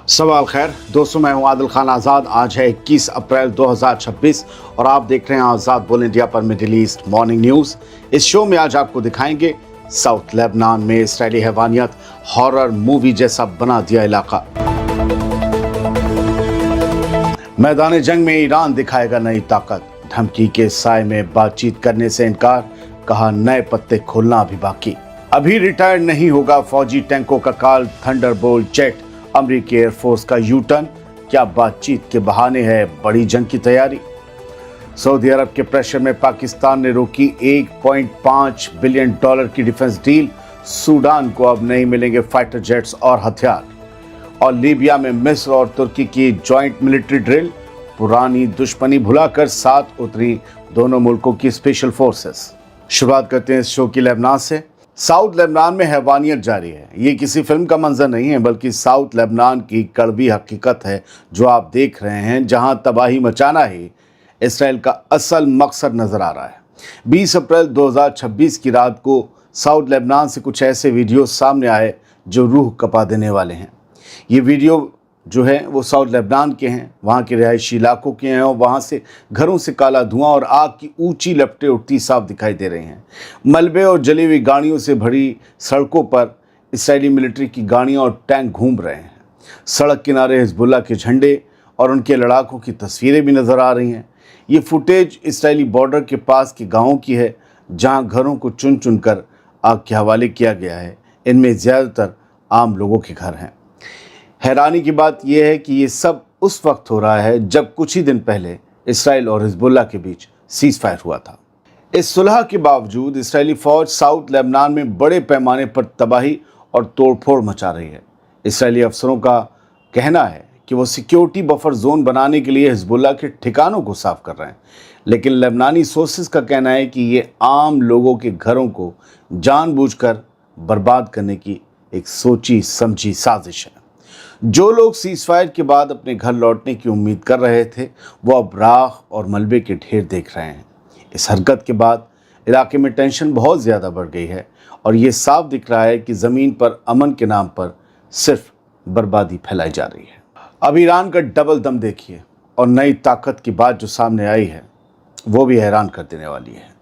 सवाल खैर दोस्तों, मैं हूं आदिल खान आज़ाद। आज है 21 अप्रैल 2026 और आप देख रहे हैं आज़ाद बोल इंडिया पर मिडिल ईस्ट मॉर्निंग न्यूज़। इस शो में आज आपको दिखाएंगे साउथ लेबनान में इस्राएली हैवानियत हॉरर मूवी जैसा बना दिया इलाका। मैदान जंग में ईरान दिखाएगा नई ताकत, धमकी के साए में बातचीट करने से इनकार, कहा नए पत्ते खोलना अभी बाकी। अभी रिटायर नहीं होगा फौजी टैंकों का काल, थंडरबोल्ट जेट, अमेरिकी एयरफोर्स का यू टर्न, क्या बातचीत के बहाने है बड़ी जंग की तैयारी। सऊदी अरब के प्रेशर में पाकिस्तान ने रोकी $1.5 बिलियन की डिफेंस डील, सूडान को अब नहीं मिलेंगे फाइटर जेट्स और हथियार। और लीबिया में मिस्र और तुर्की की जॉइंट मिलिट्री ड्रिल, पुरानी दुश्मनी भुलाकर साथ उतरी दोनों मुल्कों की स्पेशल फोर्सेस। शुरुआत करते हैं इस शो की लेबनान से। साउथ लेबनान में हैवानियत जारी है। ये किसी फिल्म का मंजर नहीं है, बल्कि साउथ लेबनान की कड़वी हकीकत है जो आप देख रहे हैं, जहां तबाही मचाना ही इसराइल का असल मकसद नजर आ रहा है। 20 अप्रैल 2026 की रात को साउथ लेबनान से कुछ ऐसे वीडियो सामने आए जो रूह कपा देने वाले हैं। ये वीडियो जो है वो साउथ लेबनान के हैं, वहाँ के रिहायशी इलाकों के हैं और वहाँ से घरों से काला धुआं और आग की ऊंची लपटें उठती साफ दिखाई दे रही हैं। मलबे और जली हुई गाड़ियों से भरी सड़कों पर इसराइली मिलिट्री की गाड़ियाँ और टैंक घूम रहे हैं। सड़क किनारे हिजबुल्लाह के झंडे और उनके लड़ाकों की तस्वीरें भी नज़र आ रही हैं। ये फुटेज इसराइली बॉर्डर के पास के गाँवों की है, जहाँ घरों को चुन चुन कर आग के हवाले किया गया है। इनमें ज़्यादातर आम लोगों के घर हैं। हैरानी की बात यह है कि ये सब उस वक्त हो रहा है जब कुछ ही दिन पहले इसराइल और हिजबुल्लाह के बीच सीज फायर हुआ था। इस सुलह के बावजूद इसराइली फौज साउथ लेबनान में बड़े पैमाने पर तबाही और तोड़फोड़ मचा रही है। इसराइली अफसरों का कहना है कि वो सिक्योरिटी बफर जोन बनाने के लिए हिजबुल्लाह के ठिकानों को साफ कर रहे हैं, लेकिन लेबनानी सोर्सेज का कहना है कि ये आम लोगों के घरों को जानबूझकर बर्बाद करने की एक सोची समझी साजिश है। जो लोग सीज़फायर के बाद अपने घर लौटने की उम्मीद कर रहे थे, वो अब राख और मलबे के ढेर देख रहे हैं। इस हरकत के बाद इलाके में टेंशन बहुत ज़्यादा बढ़ गई है और ये साफ दिख रहा है कि ज़मीन पर अमन के नाम पर सिर्फ बर्बादी फैलाई जा रही है। अब ईरान का डबल दम देखिए और नई ताकत की बात जो सामने आई है वो भी हैरान कर देने वाली है।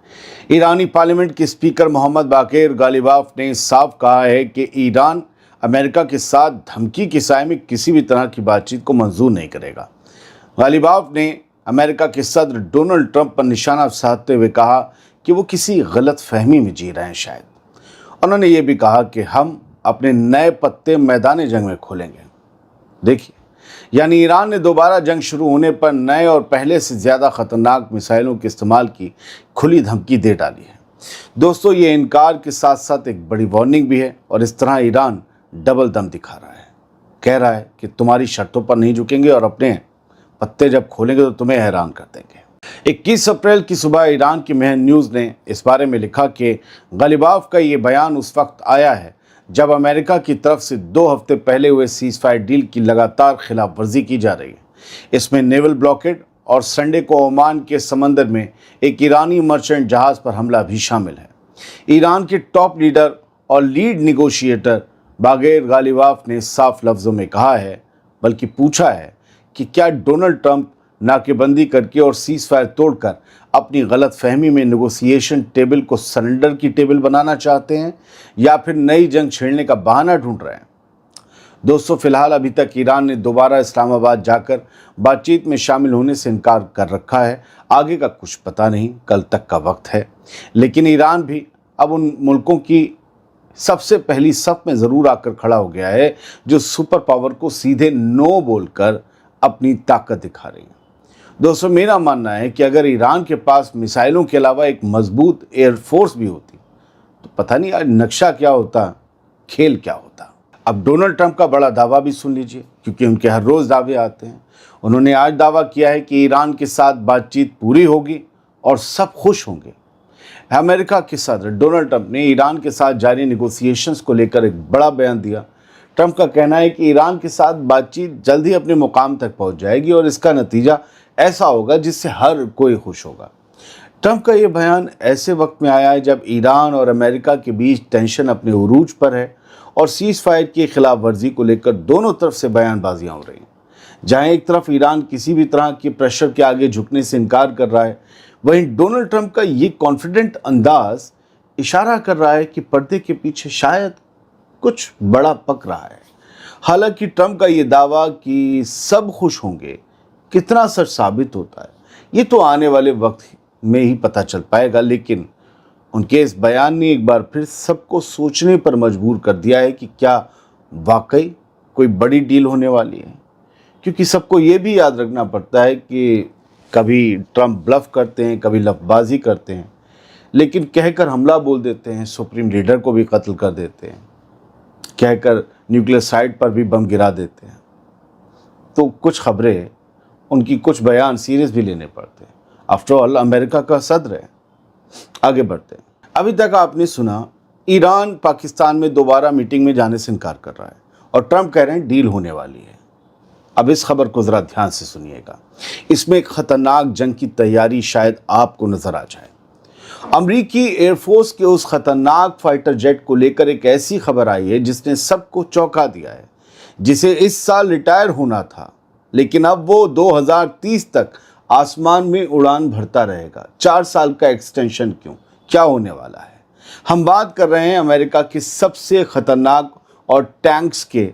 ईरानी पार्लियामेंट के स्पीकर मोहम्मद बाक़िर गालिबाफ ने साफ कहा है कि ईरान अमेरिका के साथ धमकी के साए में किसी भी तरह की बातचीत को मंजूर नहीं करेगा। गालिबाफ ने अमेरिका के सदर डोनाल्ड ट्रंप पर निशाना साधते हुए कहा कि वो किसी गलत फहमी में जी रहे हैं शायद। उन्होंने ये भी कहा कि हम अपने नए पत्ते मैदान जंग में खोलेंगे। देखिए, यानी ईरान ने दोबारा जंग शुरू होने पर नए और पहले से ज़्यादा ख़तरनाक मिसाइलों के इस्तेमाल की खुली धमकी दे डाली है। दोस्तों, ये इनकार के साथ साथ एक बड़ी वार्निंग भी है और इस तरह ईरान डबल दम दिखा रहा है। कह रहा है कि तुम्हारी शर्तों पर नहीं झुकेंगे और अपने पत्ते जब खोलेंगे तो तुम्हें हैरान कर देंगे। 21 अप्रैल की सुबह ईरान की महन न्यूज़ ने इस बारे में लिखा कि गालिबाफ का ये बयान उस वक्त आया है जब अमेरिका की तरफ से 2 हफ्ते पहले हुए सीज फायर डील की लगातार खिलाफ वर्जी की जा रही है। इसमें नेवल ब्लॉकेड और संडे को ओमान के समंदर में एक ईरानी मर्चेंट जहाज़ पर हमला भी शामिल है। ईरान के टॉप लीडर और लीड निगोशिएटर बाग़िर गालिबाफ ने साफ लफ्ज़ों में कहा है, बल्कि पूछा है कि क्या डोनाल्ड ट्रंप नाकेबंदी करके और सीज फायर तोड़कर अपनी गलत फहमी में नेगोशिएशन टेबल को सरेंडर की टेबल बनाना चाहते हैं या फिर नई जंग छेड़ने का बहाना ढूंढ रहे हैं। दोस्तों, फिलहाल अभी तक ईरान ने दोबारा इस्लामाबाद जाकर बातचीत में शामिल होने से इनकार कर रखा है। आगे का कुछ पता नहीं, कल तक का वक्त है। लेकिन ईरान भी अब उन मुल्कों की सबसे पहली सफ में ज़रूर आकर खड़ा हो गया है जो सुपर पावर को सीधे नो बोलकर अपनी ताकत दिखा रही है। दोस्तों, मेरा मानना है कि अगर ईरान के पास मिसाइलों के अलावा एक मजबूत एयरफोर्स भी होती तो पता नहीं आज नक्शा क्या होता, खेल क्या होता। अब डोनाल्ड ट्रंप का बड़ा दावा भी सुन लीजिए, क्योंकि उनके हर रोज़ दावे आते हैं। उन्होंने आज दावा किया है कि ईरान के साथ बातचीत पूरी होगी और सब खुश होंगे। अमेरिका के सदर डोनाल्ड ट्रंप ने ईरान के साथ जारी नेगोशिएशंस को लेकर एक बड़ा बयान दिया। ट्रंप का कहना है कि ईरान के साथ बातचीत जल्द ही अपने मुकाम तक पहुंच जाएगी और इसका नतीजा ऐसा होगा जिससे हर कोई खुश होगा। ट्रंप का ये बयान ऐसे वक्त में आया है जब ईरान और अमेरिका के बीच टेंशन अपने उरूज पर है اور सीज फायर की खिलाफ वर्जी को लेकर दोनों तरफ से बयानबाजियां हो रही हैं। जहां एक तरफ ईरान किसी भी तरह के प्रेशर के आगे झुकने से इनकार कर रहा है, वहीं डोनाल्ड ट्रंप का ये कॉन्फिडेंट अंदाज इशारा कर रहा है कि पर्दे के पीछे शायद कुछ बड़ा पक रहा है। हालांकि ट्रंप का ये दावा कि सब खुश होंगे कितना सच साबित होता है, ये तो आने वाले वक्त में ही पता चल पाएगा। लेकिन उनके इस बयान ने एक बार फिर सबको सोचने पर मजबूर कर दिया है कि क्या वाकई कोई बड़ी डील होने वाली है। क्योंकि सबको ये भी याद रखना पड़ता है कि कभी ट्रंप ब्लफ करते हैं, कभी लफबाजी करते हैं, लेकिन कहकर हमला बोल देते हैं, सुप्रीम लीडर को भी कत्ल कर देते हैं, कहकर न्यूक्लियर साइट पर भी बम गिरा देते हैं। तो कुछ खबरें, उनकी कुछ बयान सीरियस भी लेने पड़ते हैं। आफ्टर ऑल अमेरिका का सदर है। आगे बढ़ते हैं। अभी तक आपने सुना ईरान पाकिस्तान में दोबारा मीटिंग में जाने से इनकार कर रहा है और ट्रंप कह रहे हैं डील होने वाली है। अब इस खबर को ज़रा ध्यान से सुनिएगा, इसमें एक खतरनाक जंग की तैयारी शायद आपको नजर आ जाए। अमरीकी एयरफोर्स के उस खतरनाक फाइटर जेट को लेकर एक ऐसी खबर आई है जिसने सबको चौंका दिया है, जिसे इस साल रिटायर होना था, लेकिन अब वो 2030 तक आसमान में उड़ान भरता रहेगा। 4 साल का एक्सटेंशन क्यों, क्या होने वाला है? हम बात कर रहे हैं अमेरिका के सबसे खतरनाक और टैंक्स के,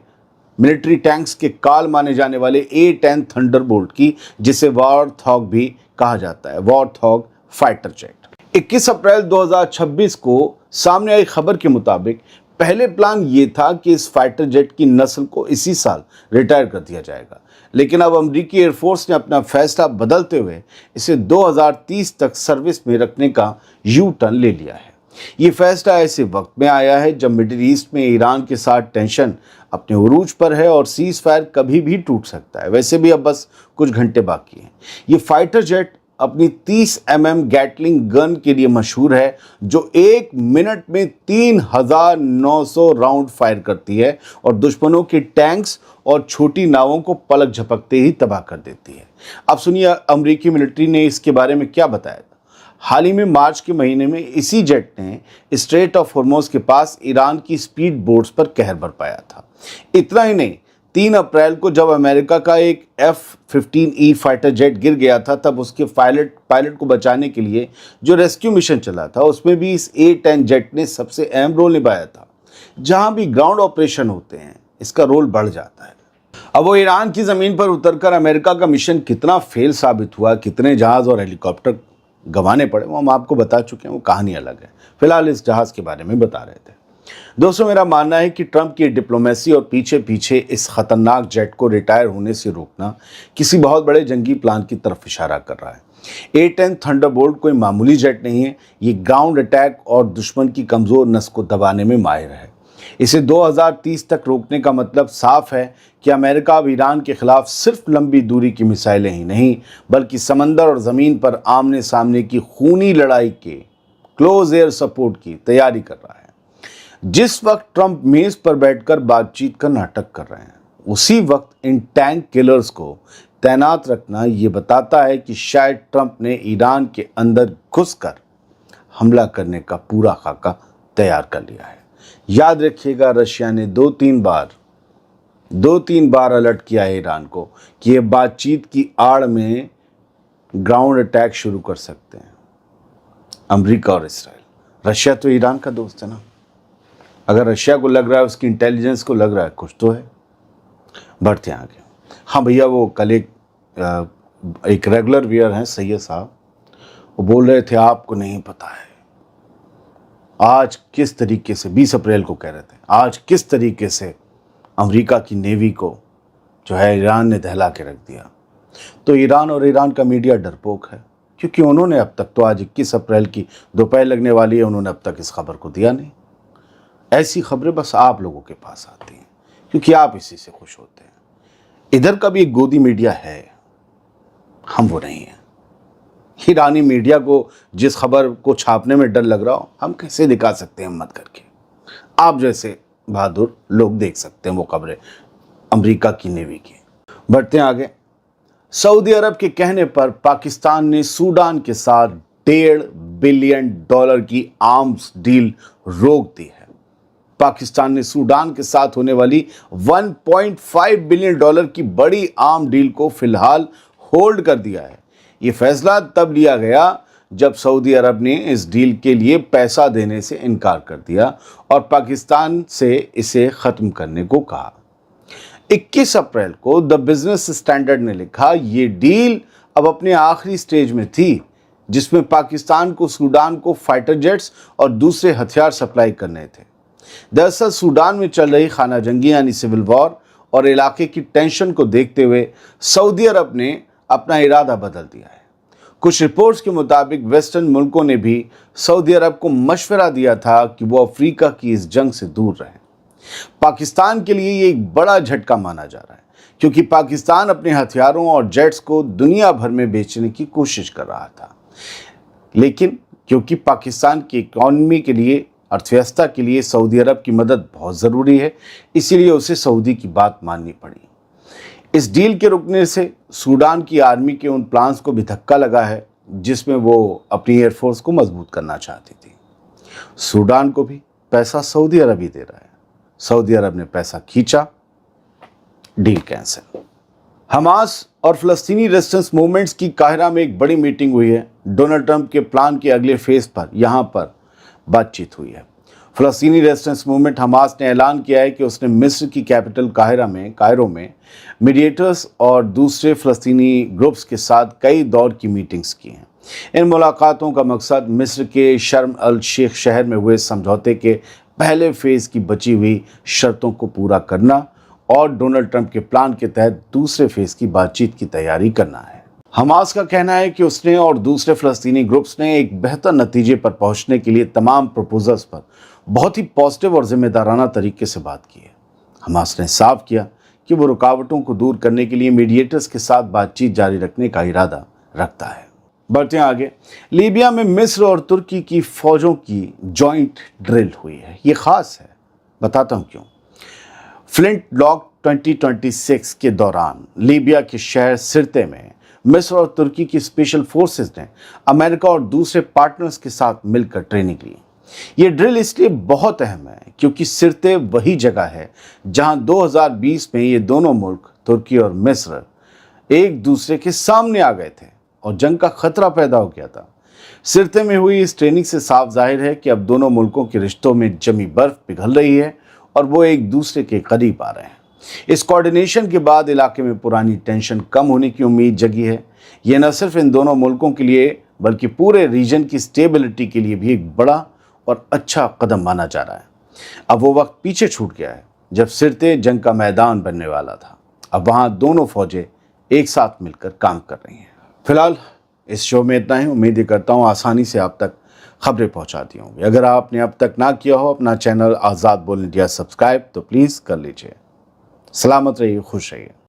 मिलिट्री टैंक्स के काल माने जाने वाले A-10 थंडरबोल्ट की, जिसे वॉरथॉग भी कहा जाता है, वॉरथॉग फाइटर जेट। 21 अप्रैल 2026 को सामने आई खबर के मुताबिक पहले प्लान ये था कि इस फाइटर जेट की नस्ल को इसी साल रिटायर कर दिया जाएगा, लेकिन अब अमेरिकी एयरफोर्स ने अपना फैसला बदलते हुए इसे 2030 तक सर्विस में रखने का यू टर्न ले लिया है। ये फैसला ऐसे वक्त में आया है जब मिडिल ईस्ट में ईरान के साथ टेंशन अपने उरूज पर है और सीज फायर कभी भी टूट सकता है। वैसे भी अब बस कुछ घंटे बाकी हैं। ये फाइटर जेट अपनी 30 mm गैटलिंग गन के लिए मशहूर है, जो 1 मिनट में 3900 राउंड फायर करती है और दुश्मनों के टैंक्स और छोटी नावों को पलक झपकते ही तबाह कर देती है। अब सुनिए अमेरिकी मिलिट्री ने इसके बारे में क्या बताया। हाल ही में मार्च के महीने में इसी जेट ने स्ट्रेट ऑफ हॉर्मुज़ के पास ईरान की स्पीड बोट्स पर कहर बरपाया था। इतना ही नहीं, 3 अप्रैल को जब अमेरिका का एक F-15E फाइटर जेट गिर गया था, तब उसके पायलट को बचाने के लिए जो रेस्क्यू मिशन चला था, उसमें भी इस A-10 जेट ने सबसे अहम रोल निभाया था। जहां भी ग्राउंड ऑपरेशन होते हैं, इसका रोल बढ़ जाता है। अब वो ईरान की ज़मीन पर उतरकर अमेरिका का मिशन कितना फेल साबित हुआ, कितने जहाज़ और हेलीकॉप्टर गंवाने पड़े, वो हम आपको बता चुके हैं, वो कहानी अलग है। फिलहाल इस जहाज़ के बारे में बता रहे थे। दोस्तों, मेरा मानना है कि ट्रंप की डिप्लोमेसी और पीछे पीछे इस खतरनाक जेट को रिटायर होने से रोकना किसी बहुत बड़े जंगी प्लान की तरफ इशारा कर रहा है। A-10 थंडरबोल्ट कोई मामूली जेट नहीं है, ये ग्राउंड अटैक और दुश्मन की कमज़ोर नस को दबाने में माहिर है। इसे 2030 तक रोकने का मतलब साफ है कि अमेरिका अब ईरान के खिलाफ सिर्फ लंबी दूरी की मिसाइलें ही नहीं, बल्कि समंदर और ज़मीन पर आमने सामने की खूनी लड़ाई के क्लोज एयर सपोर्ट की तैयारी कर रहा है। जिस वक्त ट्रंप मेज पर बैठकर बातचीत का नाटक कर रहे हैं, उसी वक्त इन टैंक किलर्स को तैनात रखना ये बताता है कि शायद ट्रंप ने ईरान के अंदर घुसकर हमला करने का पूरा खाका तैयार कर लिया है। याद रखिएगा, रशिया ने 2-3 बार अलर्ट किया है ईरान को कि ये बातचीत की आड़ में ग्राउंड अटैक शुरू कर सकते हैं। अमेरिका और इसराइल, रशिया तो ईरान का दोस्त है ना। अगर रशिया को लग रहा है, उसकी इंटेलिजेंस को लग रहा है कुछ तो है। बढ़ते हैं आगे। हाँ भैया, वो कल एक रेगुलर व्यूअर हैं सैयद साहब, वो बोल रहे थे आपको नहीं पता है आज किस तरीके से, 20 अप्रैल को कह रहे थे, आज किस तरीके से अमेरिका की नेवी को जो है ईरान ने दहला के रख दिया। तो ईरान और ईरान का मीडिया डरपोक है, क्योंकि उन्होंने अब तक, तो आज 21 अप्रैल की दोपहर लगने वाली है, उन्होंने अब तक इस खबर को दिया नहीं। ऐसी खबरें बस आप लोगों के पास आती हैं क्योंकि आप इसी से खुश होते हैं। इधर का भी एक गोदी मीडिया है, हम वो नहीं हैं। ईरानी मीडिया को जिस खबर को छापने में डर लग रहा हो, हम कैसे दिखा सकते हैं हिम्मत करके? आप जैसे बहादुर लोग देख सकते हैं वो खबरें अमेरिका की नेवी की। बढ़ते हैं आगे। सऊदी अरब के कहने पर पाकिस्तान ने सूडान के साथ $1.5 बिलियन की आर्म्स डील रोक दी है। पाकिस्तान ने सूडान के साथ होने वाली 1.5 बिलियन डॉलर की बड़ी आर्म डील को फिलहाल होल्ड कर दिया है। ये फैसला तब लिया गया जब सऊदी अरब ने इस डील के लिए पैसा देने से इनकार कर दिया और पाकिस्तान से इसे ख़त्म करने को कहा। 21 अप्रैल को द बिजनेस स्टैंडर्ड ने लिखा, ये डील अब अपने आखिरी स्टेज में थी जिसमें पाकिस्तान को सूडान को फाइटर जेट्स और दूसरे हथियार सप्लाई करने थे। दरअसल सूडान में चल रही खाना जंगी यानी सिविल वॉर और इलाके की टेंशन को देखते हुए सऊदी अरब ने अपना इरादा बदल दिया है। कुछ रिपोर्ट्स के मुताबिक वेस्टर्न मुल्कों ने भी सऊदी अरब को मशवरा दिया था कि वो अफ्रीका की इस जंग से दूर रहें। पाकिस्तान के लिए ये एक बड़ा झटका माना जा रहा है क्योंकि पाकिस्तान अपने हथियारों और जेट्स को दुनिया भर में बेचने की कोशिश कर रहा था, लेकिन क्योंकि पाकिस्तान की इकॉनमी के लिए, अर्थव्यवस्था के लिए सऊदी अरब की मदद बहुत ज़रूरी है, इसीलिए उसे सऊदी की बात माननी पड़ी। इस डील के रुकने से सूडान की आर्मी के उन प्लान्स को भी धक्का लगा है जिसमें वो अपनी एयरफोर्स को मजबूत करना चाहती थी। सूडान को भी पैसा सऊदी अरब ही दे रहा है। सऊदी अरब ने पैसा खींचा, डील कैंसिल। हमास और फ़लस्तीनी रेजिस्टेंस मूवमेंट्स की काहिरा में एक बड़ी मीटिंग हुई है। डोनाल्ड ट्रंप के प्लान के अगले फेज पर यहाँ पर बातचीत हुई है। फ़लस्तीनी रेजिस्टेंस मूवमेंट हमास ने ऐलान किया है कि उसने मिस्र की कैपिटल कायरो में मीडिएटर्स और दूसरे फ़लस्तीनी ग्रुप्स के साथ कई दौर की मीटिंग्स की हैं। इन मुलाकातों का मकसद मिस्र के शर्म अल शेख शहर में हुए समझौते के पहले फेज़ की बची हुई शर्तों को पूरा करना और डोनाल्ड ट्रंप के प्लान के तहत दूसरे फेज़ की बातचीत की तैयारी करना है। हमास का कहना है कि उसने और दूसरे फ़लस्तीनी ग्रुप्स ने एक बेहतर नतीजे पर पहुंचने के लिए तमाम प्रपोजल्स पर बहुत ही पॉजिटिव और जिम्मेदाराना तरीके से बात की है। हमास ने साफ किया कि वो रुकावटों को दूर करने के लिए मीडिएटर्स के साथ बातचीत जारी रखने का इरादा रखता है। बढ़ते हैं आगे। लीबिया में मिस्र और तुर्की की फ़ौजों की जॉइंट ड्रिल हुई है। ये ख़ास है, बताता हूँ क्यों। फ्लिंट लॉक 2026 के दौरान लीबिया के शहर सिरते में मिस्र और तुर्की की स्पेशल फोर्सेस ने अमेरिका और दूसरे पार्टनर्स के साथ मिलकर ट्रेनिंग ली। ये ड्रिल इसलिए बहुत अहम है क्योंकि सिरते वही जगह है जहां 2020 में ये दोनों मुल्क तुर्की और मिस्र एक दूसरे के सामने आ गए थे और जंग का खतरा पैदा हो गया था। सिरते में हुई इस ट्रेनिंग से साफ जाहिर है कि अब दोनों मुल्कों के रिश्तों में जमी बर्फ पिघल रही है और वो एक दूसरे के करीब आ रहे हैं। इस कोऑर्डिनेशन के बाद इलाके में पुरानी टेंशन कम होने की उम्मीद जगी है। ये न सिर्फ इन दोनों मुल्कों के लिए बल्कि पूरे रीजन की स्टेबिलिटी के लिए भी एक बड़ा और अच्छा कदम माना जा रहा है। अब वो वक्त पीछे छूट गया है जब सिरते जंग का मैदान बनने वाला था। अब वहाँ दोनों फौजें एक साथ मिलकर काम कर रही हैं। फिलहाल इस शो में इतना ही। उम्मीद करता हूँ आसानी से आप तक खबरें पहुँचाती होंगी। अगर आपने अब तक ना किया हो अपना चैनल आज़ाद बोल इंडिया सब्सक्राइब तो प्लीज़ कर लीजिए। सलामत रहिए, खुश रहिए।